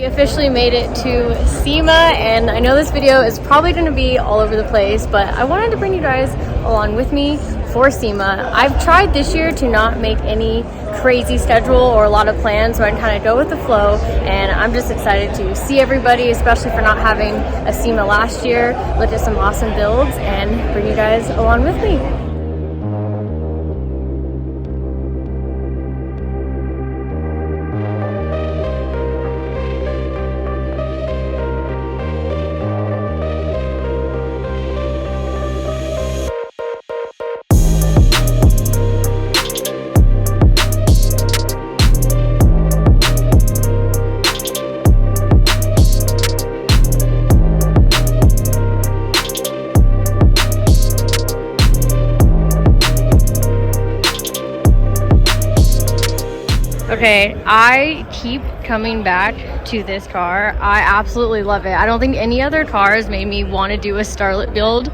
We officially made it to SEMA, and I know this video is probably going to be all over the place, but I wanted to bring you guys along with me for SEMA. I've tried this year to not make any crazy schedule or a lot of plans, so I can kind of go with the flow, and I'm just excited to see everybody, especially for not having a SEMA last year. Look at some awesome builds and bring you guys along with me. Okay, I keep coming back to this car. I absolutely love it. I don't think any other car has made me want to do a Starlet build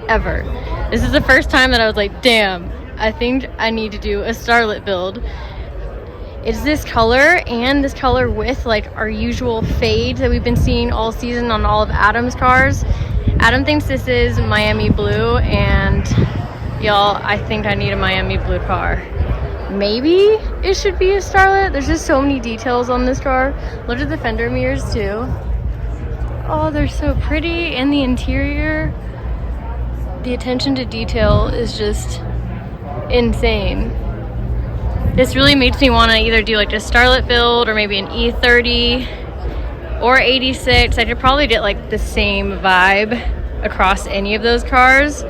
ever. This is the first time that I was like, damn, I think I need to do a Starlet build. It's this color and this color with like our usual fade that we've been seeing all season on all of Adam's cars. Adam thinks this is Miami blue, and y'all, I think I need a Miami blue car. Maybe it should be a Starlet. There's just so many details on this car. Look at the fender mirrors too. Oh, they're so pretty. And the interior, the attention to detail is just insane. This really makes me want to either do like a Starlet build or maybe an E30 or 86. I could probably get like the same vibe across any of those cars,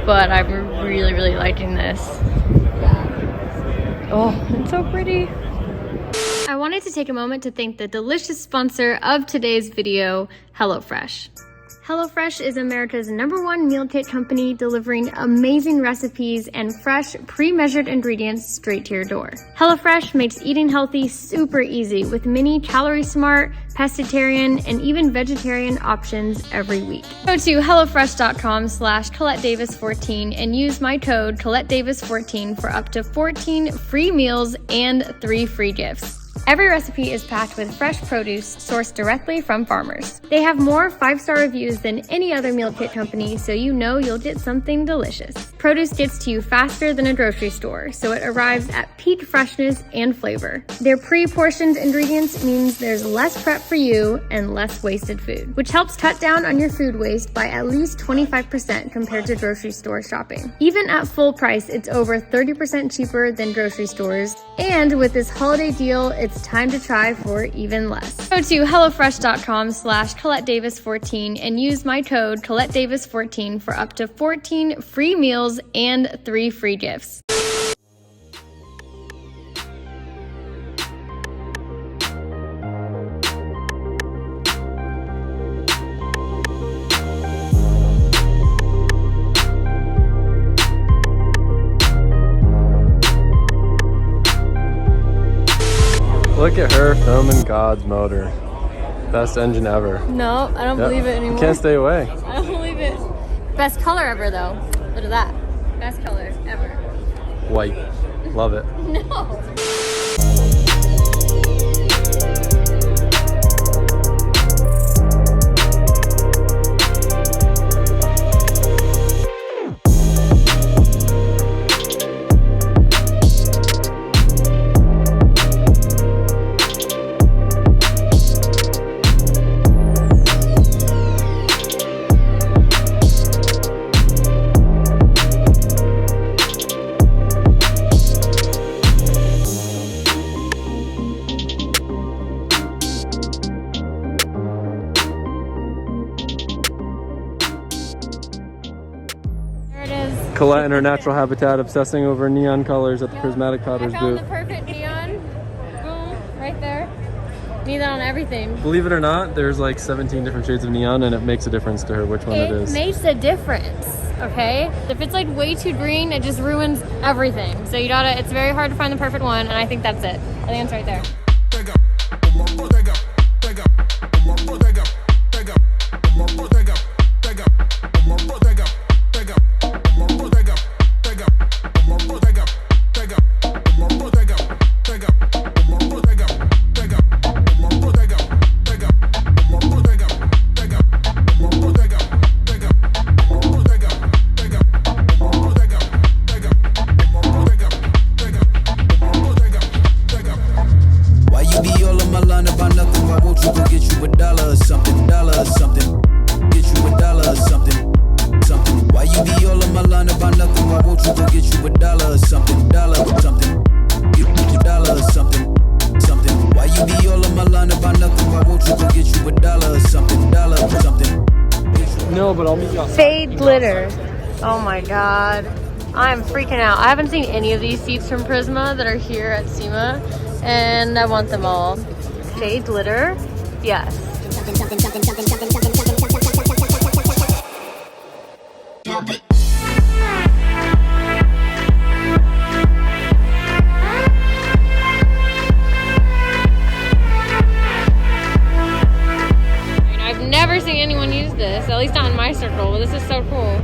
but I'm really liking this. Oh, it's so pretty. I wanted to take a moment to thank the delicious sponsor of today's video, HelloFresh. HelloFresh is America's #1 meal kit company, delivering amazing recipes and fresh, pre-measured ingredients straight to your door. HelloFresh makes eating healthy super easy with many calorie-smart, pescatarian, and even vegetarian options every week. Go to HelloFresh.com/ColetteDavis14 and use my code ColetteDavis14 for up to 14 free meals and 3 free gifts. Every recipe is packed with fresh produce sourced directly from farmers. They have more 5-star reviews than any other meal kit company, so you know you'll get something delicious. Produce gets to you faster than a grocery store, so it arrives at peak freshness and flavor. Their pre-portioned ingredients means there's less prep for you and less wasted food, which helps cut down on your food waste by at least 25% compared to grocery store shopping. Even at full price, it's over 30% cheaper than grocery stores, and with this holiday deal, it's time to try for even less. Go to HelloFresh.com/ColetteDavis14 and use my code ColetteDavis14 for up to 14 free meals and 3 free gifts. Look at her filming God's motor. Best engine ever. No, I don't believe it anymore. You can't stay away. I don't believe it. Best color ever though. Look at that. Best color ever. White. Love it. No. Collette in her natural habitat, obsessing over neon colors at the Prismatic Powders booth. I found the perfect neon. Boom, right there. Need that on everything. Believe it or not, there's like 17 different shades of neon, and it makes a difference to her which one it is. It makes a difference, okay? If it's like way too green, it just ruins everything. So you gotta, it's very hard to find the perfect one, and I think that's it. I think it's right there. you $1 or something, $1 or something. No, but I'll meet you outside. Fade glitter. Oh my god. I'm freaking out. I haven't seen any of these seats from Prisma that are here at SEMA, and I want them all. Fade glitter? Yes. I've never seen anyone use this, at least not in my circle, but this is so cool.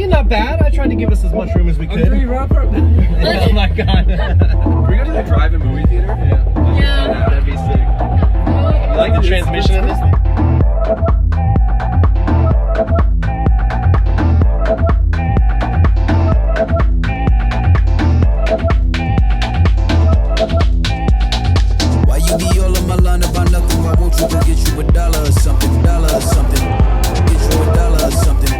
Not bad. I tried to give us as much room as we could. Oh my god. Are we going to the drive-in movie theater? Yeah. That'd be sick. You like the transmission in this? Why you be all on my line about nothing? Why won't you go get you $1 or something, $1 or something? Get you $1 or something.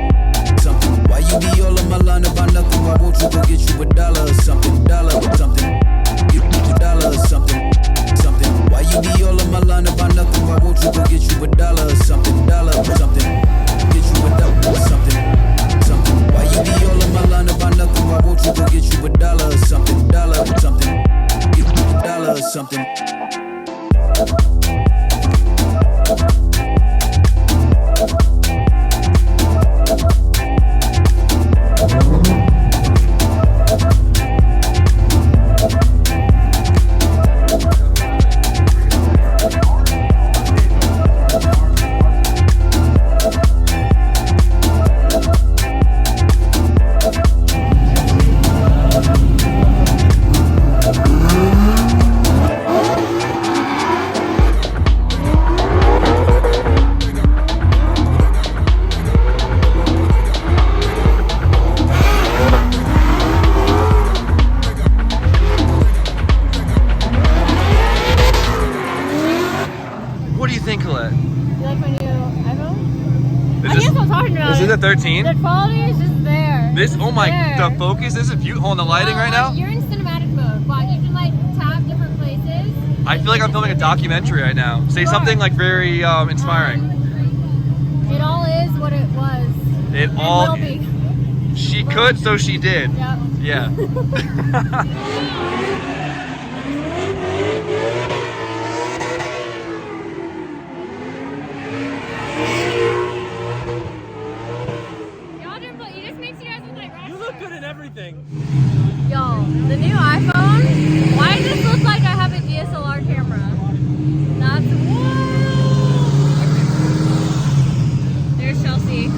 Why you be all on my line about nothing? Why won't you go get you $1 or something, $1 or something? Get you $1 or something, something. Why you be all on my line about nothing? Why won't you go get you $1 or something, $1 or something? Get you $1 or something, something. Why you be all on my line about nothing? Why won't you go get you $1 or something, $1 or something? Get you $1 or something. What do you think, Collette? You like my new iPhone? I guess I'm talking about Is it the 13? The quality is just there. This, oh my, there. the focus, this is beautiful. On the lighting right now? You're in cinematic mode, but you can like tap different places. I feel like I'm filming a documentary right now. Say something like very inspiring. It all is what it was. It And all, will be. she could, so she did. Yep. Yeah. You look good in everything. Y'all, the new iPhone, why does this look like I have a DSLR camera? That's, whoa! There's Chelsea.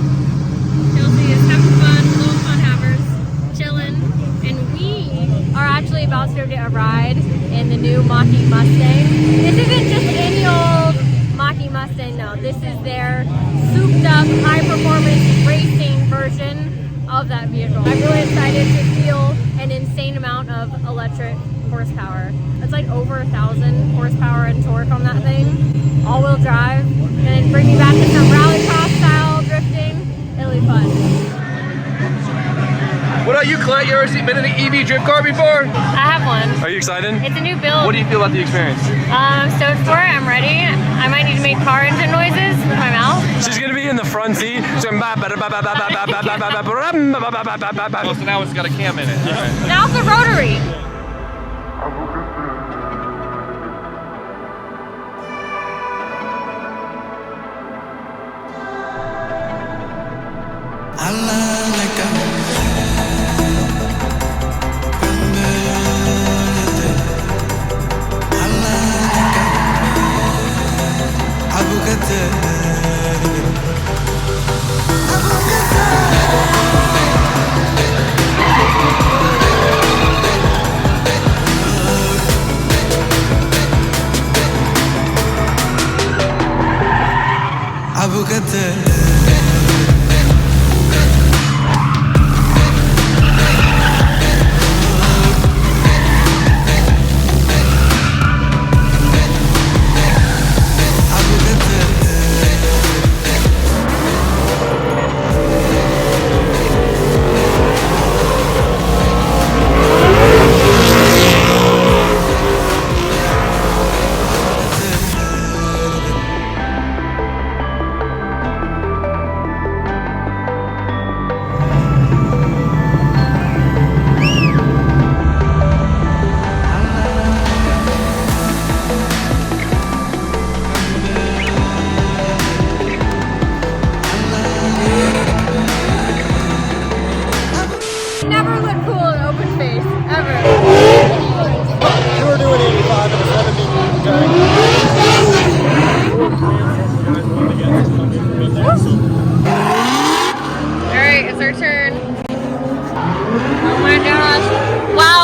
Chelsea is having fun, little fun havers, chilling. And we are actually about to go get a ride in the new MACH E Mustang. This isn't just any old MACH E Mustang, no. This is their souped up, high performance racing version of that vehicle. I'm really excited to feel an insane amount of electric horsepower. It's like over 1,000 horsepower and torque on that thing. All-wheel drive, and then bring me back to some rallycross style drifting. It'll be fun. What about you, Collette? You ever been in an EV drift car before? I have one. Are you excited? It's a new build. What do you feel about the experience? Stoked for it. I'm ready. I might need to make car engine noises with my mouth. She's gonna be in the front seat. Oh, so now it's got a cam in it. All right. Now it's a rotary. I lie like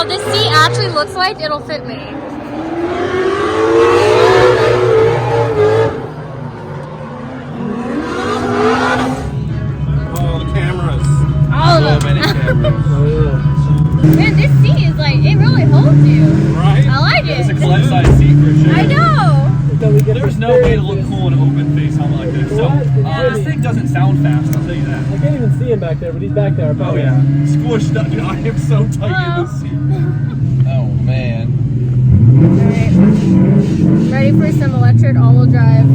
Wow, this seat actually looks like it'll fit me. Oh, the cameras. All So of them. many cameras. Man, this seat is like, it really holds you. Right? I like it. It's a Collete size seat for sure. I know. There's no way to look cool in an open face helmet like this. So, this thing doesn't sound fast, I'll tell you that. I can't even see him back there, but he's back there. Oh yeah. Squished up, dude. I am so tight in this seat. Oh man. Alright. Ready for some electric all-wheel drive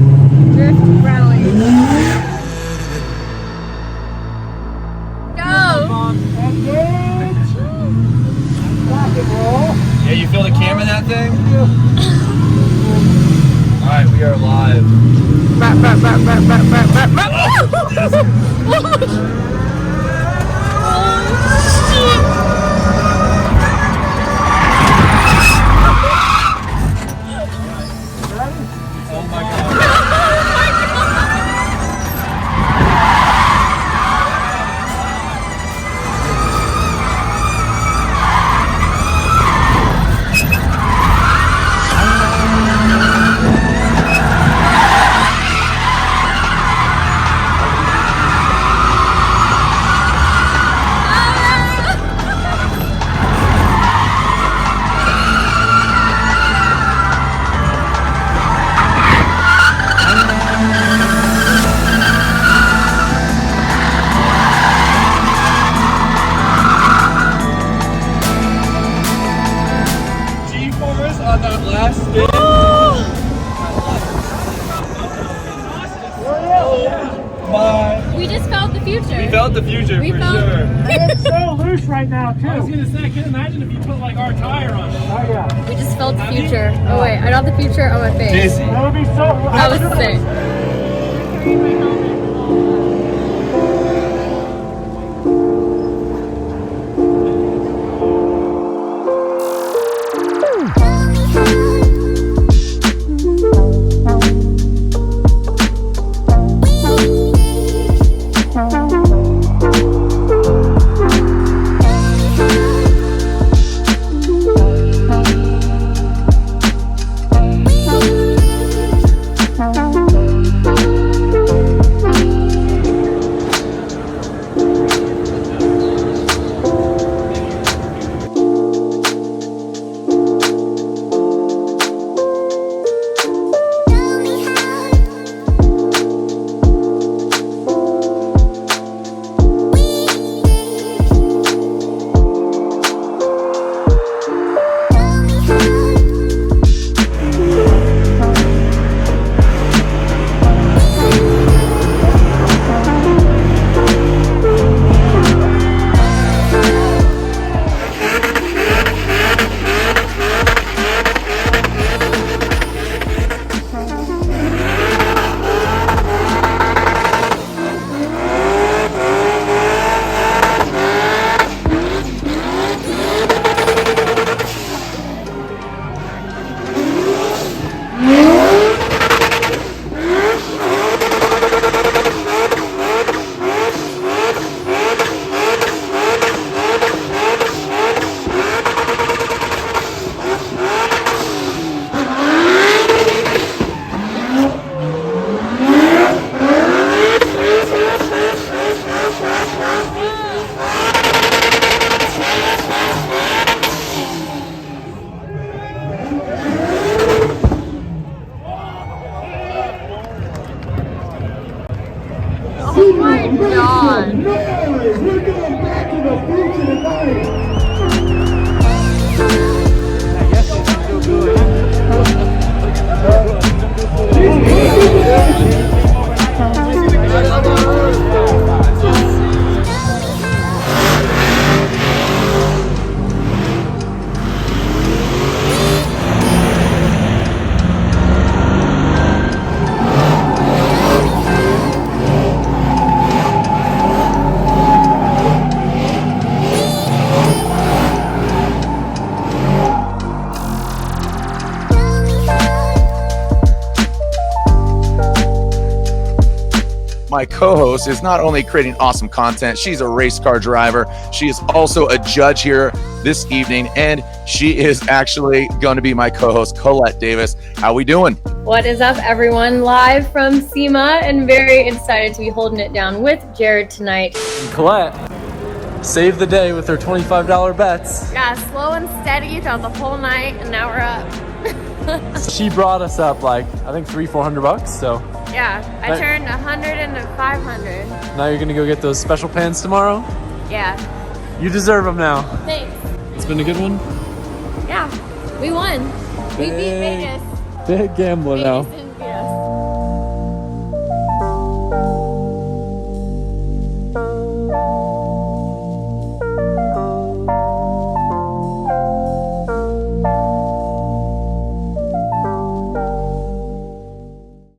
drift rally. Go! Yeah, you feel the cam in that thing? Alright, we are live. Oh my god. G-force on that last spin. We just felt the future. We felt the future We for felt- sure. It's so loose right now, too. I was gonna say, I can't imagine if you put like our tire on it. Oh, yeah. We just felt the future. Oh wait, I got the future on my face. Daisy. That would be so... That was sick. my co-host is not only creating awesome content, she's a race car driver. She is also a judge here this evening, and she is actually going to be my co-host, Collete Davis. How we doing? What is up, everyone? Live from SEMA, and very excited to be holding it down with Jared tonight. And Collete saved the day with her $25 bets. Yeah, slow and steady throughout the whole night, and now we're up. She brought us up like, I think $300-400, so. Yeah, I turned 100 into 500. Now you're gonna go get those special pants tomorrow? Yeah. You deserve them now. Thanks. It's been a good one? Yeah, we won. We beat Vegas. Big gambler now. Vegas